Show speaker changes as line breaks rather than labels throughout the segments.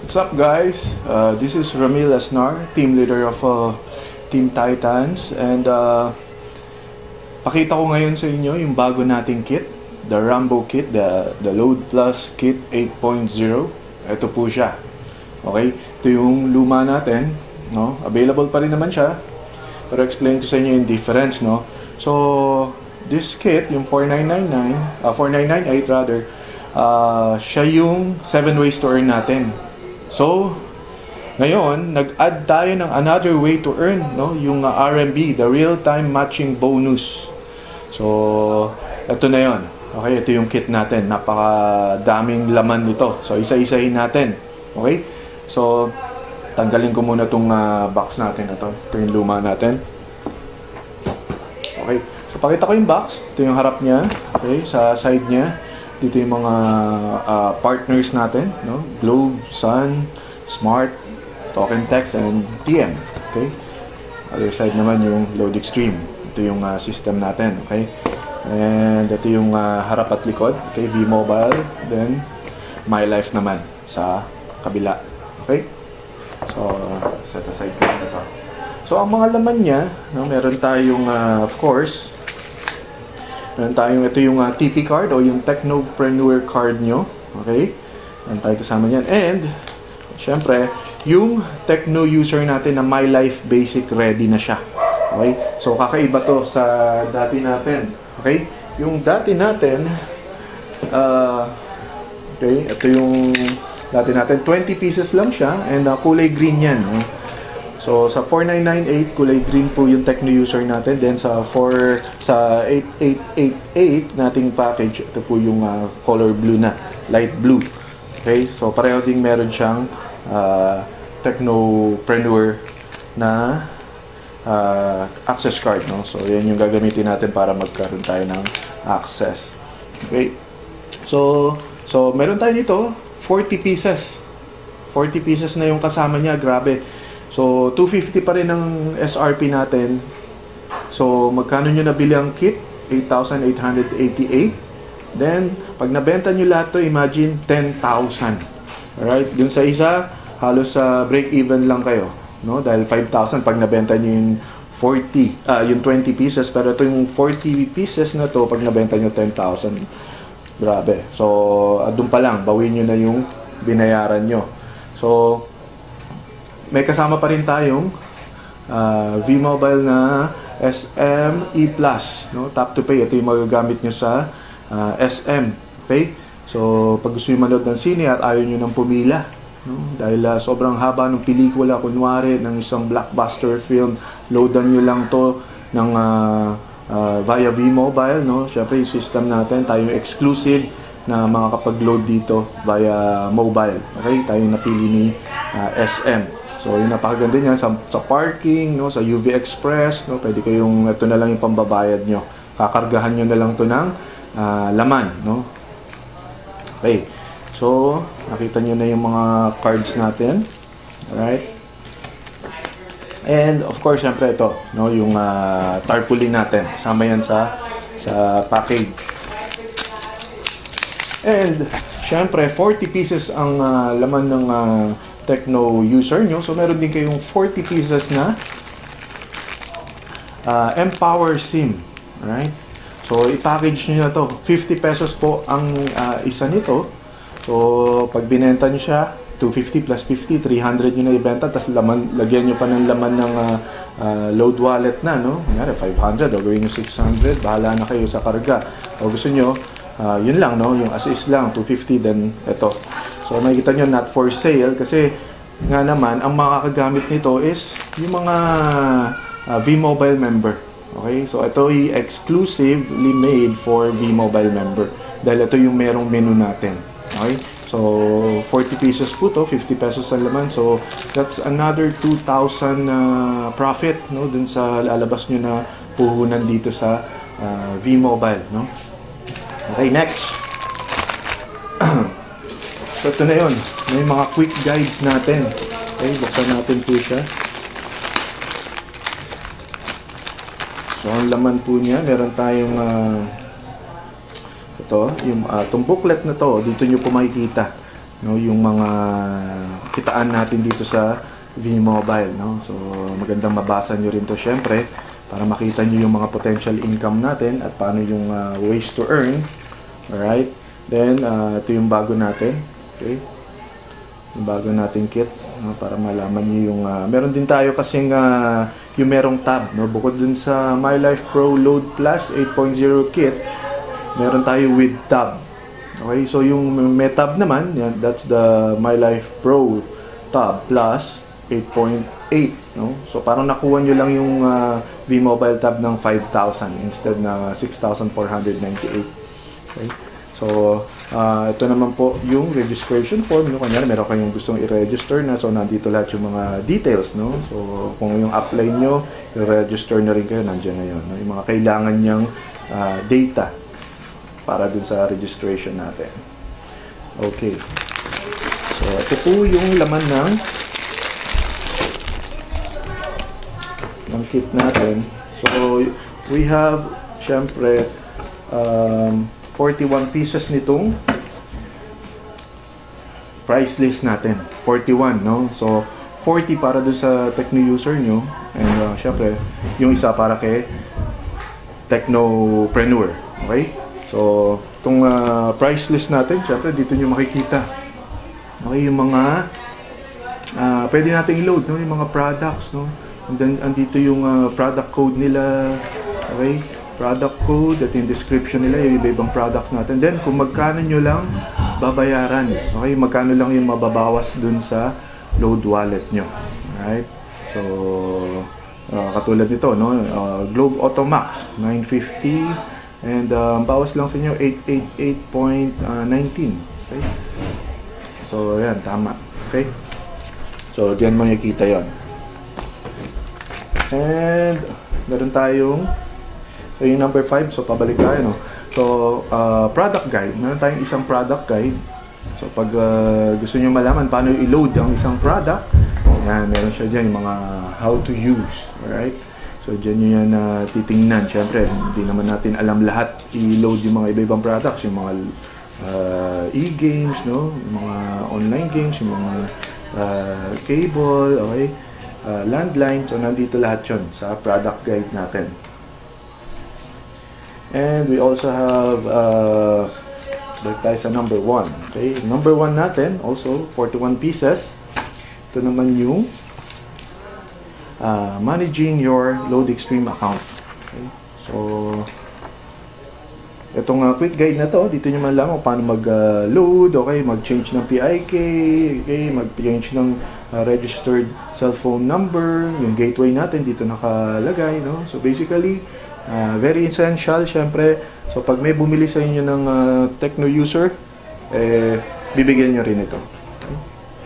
What's up guys? This is Ramil Asnar, team leader of Team Titans, and pakita ko ngayon sa inyo yung bago nating kit, the Rambo kit, the Load Plus Kit 8.0. Ito po siya. Okay? Ito yung luma natin, no? Available pa rin naman siya. Pero explain ko sa inyo yung difference, no? So, this kit, yung 4998 rather, siya yung 7 ways to earn natin. So, ngayon, nag-add tayo ng another way to earn, no? Yung RMB, the real-time matching bonus. So, ito na yon. Okay, ito yung kit natin. Napakadaming laman nito. So, isa-isahin natin. Okay? So, tanggalin ko muna itong box natin. Ito yung luma natin. Okay. So, pakita ko yung box. Ito yung harap niya. Okay, sa side niya. Dito yung mga partners natin, no? Globe, Sun, Smart, Token Text, and TM. Okay? Other side naman yung Load Extreme. Ito yung system natin. Okay? And ito yung harap at likod. Okay? V-Mobile. Then, My Life naman sa kabila. Okay? So, set aside ko na ito. So, ang mga laman niya, no? Meron tayong, of course, meron tayong, ito yung TP card o yung Technopreneur card nyo. Okay? Meron tayo kasama yan. And, syempre, yung Techno user natin na My Life Basic ready na siya. Okay? So, kakaiba to sa dati natin. Okay? Yung dati natin, okay, ito yung dati natin, 20 pieces lang siya and kulay green yan. So, sa 4998, kulay green po yung Techno user natin. Then, sa 8888 nating package, ito po yung color blue na, light blue. Okay? So, pareho ding meron siyang Technopreneur na access card, no? So, yan yung gagamitin natin para magkaroon tayo ng access. Okay? So meron tayo dito, 40 pieces. 40 pieces na yung kasama niya, grabe. So, 250 pa rin ang SRP natin. So, magkano nyo nabili ang kit? 8,888. Then, pag nabenta nyo lahat to, imagine 10,000. Alright? Dun sa isa, halos break-even lang kayo. No? Dahil 5,000 pag nabenta nyo yung 20 pieces. Pero ito yung 40 pieces na to, pag nabenta nyo 10,000. Grabe. So, dun pa lang, bawin nyo na yung binayaran nyo. So, may kasama pa rin tayong V-Mobile na SM E+, no? Tap to pay. Ito yung magagamit nyo sa SM. Okay? So, pag gusto nyo manood ng sine at ayaw nyo nang pumila, no? Dahil sobrang haba ng pelikula, kunwari, ng isang blockbuster film, loadan nyo lang to ng via V-Mobile, no? Syempre, yung system natin, tayo yung exclusive na makakapag-load dito via mobile. Okay? Tayo yung napili ni SM. So, yung napakaganda niyan sa parking, no? Sa UV Express, no? Pwede kayong, ito na lang yung pambabayad nyo. Kakargahan nyo na lang to ng laman, no? Okay. So, nakita nyo na yung mga cards natin. Alright? And, of course, syempre ito, no? Yung tarpaulin natin. Sama yan sa package. And, syempre, 40 pieces ang laman ng Techno user nyo. So, meron din kayong 40 pieces na Empower SIM. Alright? So, i-package nyo na to. 50 pesos po ang isa nito. So, pag binenta nyo siya, 250 plus 50, 300 nyo na ibenta. Tapos, lagyan nyo pa ng laman ng load wallet na, no? Kunyari, 500 o gawin nyo 600. Bahala na kayo sa karga. O gusto nyo, yun lang, no? Yung as-is lang, 250, then ito. So, makikita nyo, not for sale. Kasi, nga naman, ang makakagamit nito is yung mga V-Mobile member. Okay? So, ito ay exclusively made for V-Mobile member. Dahil ito yung merong menu natin. Okay? So, 40 pesos po to, 50 pesos ang laman. So, that's another 2,000 profit, no? Dun sa lalabas nyo na puhunan dito sa V-Mobile, no? Okay, next. So, ito na yun. May mga quick guides natin. Okay, buksan natin po siya. So, ang laman po niya, meron tayong ito, yung itong booklet na to, dito nyo po makikita no, yung mga kitaan natin dito sa V-Mobile, no. So magandang mabasa nyo rin to syempre para makita nyo yung mga potential income natin at paano yung ways to earn. Alright, then ito yung bago natin, okay, yung bago nating kit, no, para malaman nyo yung meron din tayo kasing yung merong tab, no, bukod dun sa My Life Pro Load Plus 8.0 kit, meron tayo with tab. Okay, so yung may tab naman, yan, that's the My Life Pro Tab Plus 8.8, no? So parang nakuha nyo lang yung V-Mobile tab ng 5,000 instead na 6,498. Okay? So ito naman po yung registration form, no? Kanya meron kayong gustong i-register na, so nandito lahat yung mga details, no? So kung yung apply nyo, i-register na rin kayo, nandiyan na yun, no? Yung mga kailangan nyang data para dun sa registration natin. Okay. So ito po yung laman ng kit natin. So we have syempre 41 pieces nitong price list natin. 41, no? So 40 para dun sa techno user nyo, and syempre yung isa para kay technopreneur. Okay? So itong price list natin, syempre dito nyo makikita, okay, yung mga pwede natin i-load, no, yung mga products, no. And then andito yung product code nila, okay, product code at yung description nila, yung iba-ibang products natin. Then kung magkano nyo lang babayaran, okay, magkano lang yung mababawas dun sa load wallet nyo. Alright, so katulad nito, no, Globe Automax 950, and bawas lang sa inyo 888.19. Okay, so yan, tama. Okay, so diyan mo makikita yon. And meron tayong yung number 5, so pabalik tayo, no. So product guide, meron tayong isang product guide. So pag gusto niyo malaman paano i-load ang isang product, yan, meron siya diyan yung mga how to use. Alright, so dyan nyo yan titingnan. Siyempre, hindi naman natin alam lahat i-load yung mga iba-ibang products, yung mga e-games, no, yung mga online games, yung mga cable, okay, landline. So nandito lahat yun sa product guide natin. And we also have balik tayo sa number 1. Okay, number 1 natin also 41 pieces. Ito naman yung managing your Load Extreme account. Okay, so itong quick guide na to, dito nyo malaman kung paano mag-load, okay, mag-change ng PIK, okay, mag-change ng registered cellphone number, yung gateway natin dito nakalagay, no. So basically very essential syempre. So pag may bumili sa inyo ng techno user, bibigyan nyo rin ito, okay?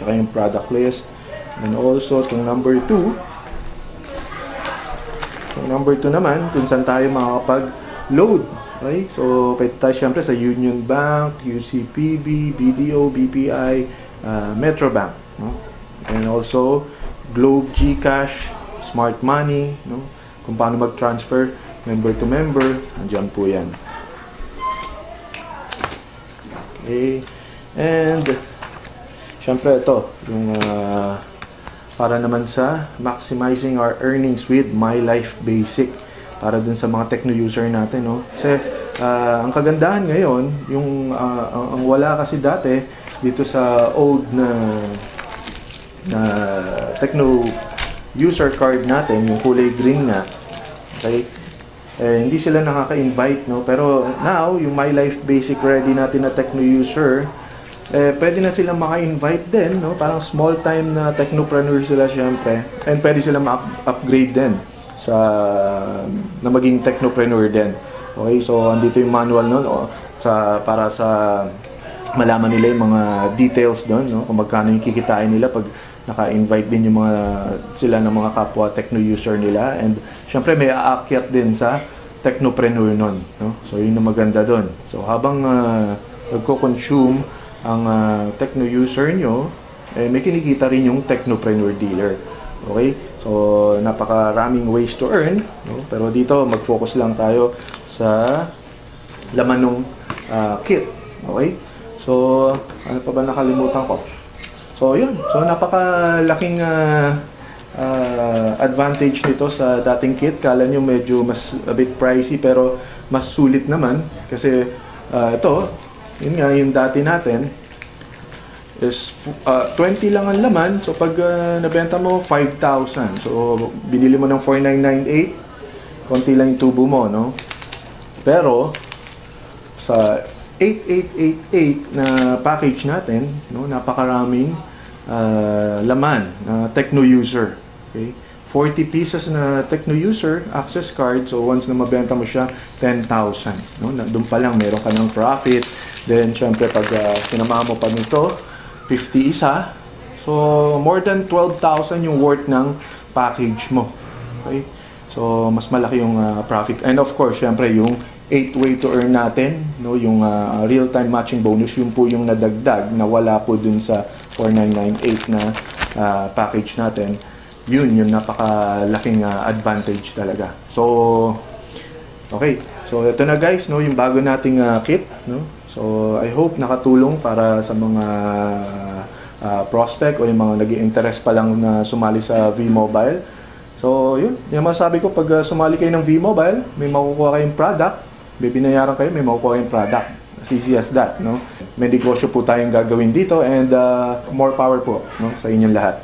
Tsaka yung product list, and also itong number 2. Itong number 2 naman, kung saan tayo makakapag-load. Okay, so pwede tayo syempre sa Union Bank, UCPB, BDO, BPI, Metrobank, no? And also Globe, GCash, Smart Money, no? Kung paano mag-transfer member to member, andyan po yan. Okay, and syempre ito yung para naman sa maximizing our earnings with My Life Basic, para dun sa mga techno user natin, no? Kasi ang kagandahan ngayon, yung ang wala kasi dati dito sa old na techno user card natin, yung kulay green na, okay, hindi sila nakaka-invite, no? Pero now, yung My Life Basic ready natin na techno user, pwede na silang maka-invite din, no? Parang small time na technopreneur sila syempre, and pwede sila ma-upgrade din sa na maging technopreneur din. Okay, so andito yung manual noon, para sa malaman nila yung mga details doon, no? Kung magkano yung kikitain nila pag naka-invite din yung mga sila ng mga kapwa techno user nila, and syempre may aakyat din sa technopreneur noon, no? So yun ang maganda doon. So habang nagko-consume ang techno user nyo, may kinikita rin yung technopreneur dealer. Okay? So napakaraming ways to earn, no? Pero dito mag-focus lang tayo sa laman ng kit. Okay? So, ano pa ba nakalimutan ko? So, yun. So, napakalaking advantage nito sa dating kit. Kala nyo medyo mas a bit pricey pero mas sulit naman. Kasi ito, yun nga, yung dati natin is 20 lang ang laman. So, pag nabenta mo, 5,000. So, binili mo ng 4,998, konti lang yung tubo mo, no? Pero, sa 8888 na package natin, no, napakaraming laman na Tecno User. Okay? 40 pieces na Tecno User access card. So once na mabenta mo siya, 10,000. No? Doon pa lang meron ka ng profit. Then syempre pag sinamahan mo pa nito, 50 isa. So more than 12,000 yung worth ng package mo. Okay? So mas malaki yung profit. And of course, syempre yung 8 way to earn natin, no, yung real-time matching bonus, yun po yung nadagdag na wala po dun sa 4998 na package natin. Yun yung napakalaking advantage talaga. So, okay. So, ito na guys, no, yung bago nating kit, no. So, I hope nakatulong para sa mga prospect o yung mga nag-i-interest pa lang na sumali sa V-Mobile. So, yun. Yung masasabi ko, pag sumali kayo ng V-Mobile, may makukuha kayong product, bibinayaran kayo, may makukuha kayong product. As easy as that, no? May negosyo po tayong gagawin dito and more power po, no, sa inyong lahat.